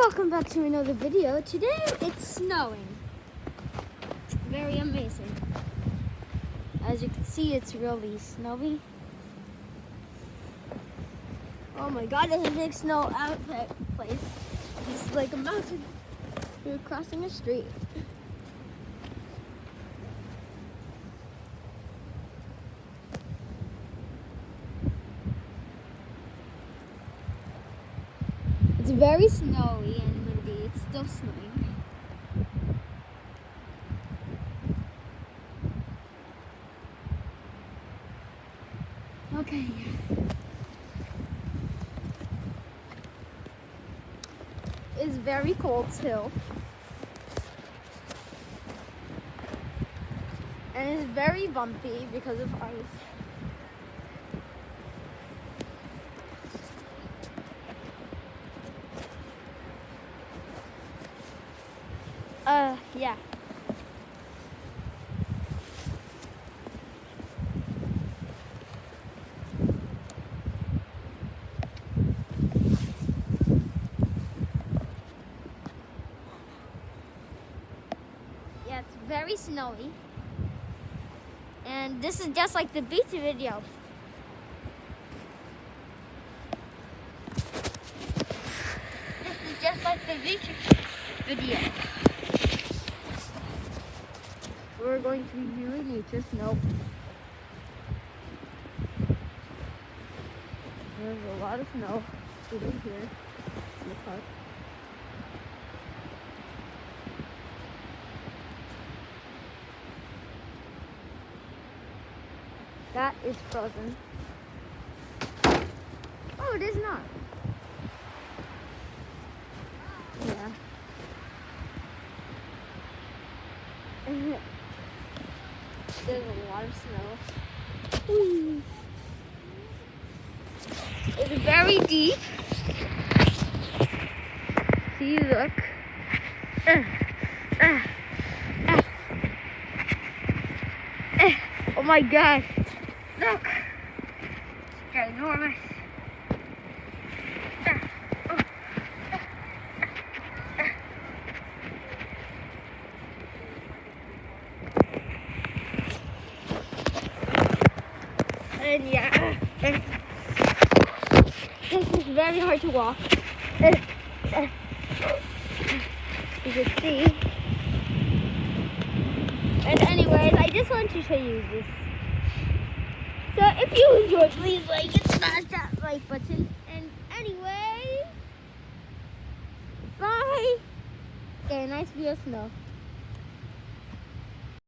welcome back to another video. Today it's snowing. Very amazing. As you can see, it's really snowy. Oh my god, there's a big snow out that place. It's like a mountain. We're crossing a street. It's very snowy and windy. It's still snowing. Okay. It's very cold too. And it's very bumpy because of ice. Yeah. Yeah, it's very snowy. And this is just like the beach video. This is just like the beach video. We're going to be viewing nature snow. There's a lot of snow sitting here in the park. That is frozen. Oh, it is not. Yeah. There's a lot of snow. Whee. It's very deep. See, look. Oh my gosh. Look. It's ginormous. And yeah, this is very hard to walk. You can see. And anyways, I just want to show you this. So if you enjoyed, please like and smash that like button. And anyways, bye. Okay, nice view of snow.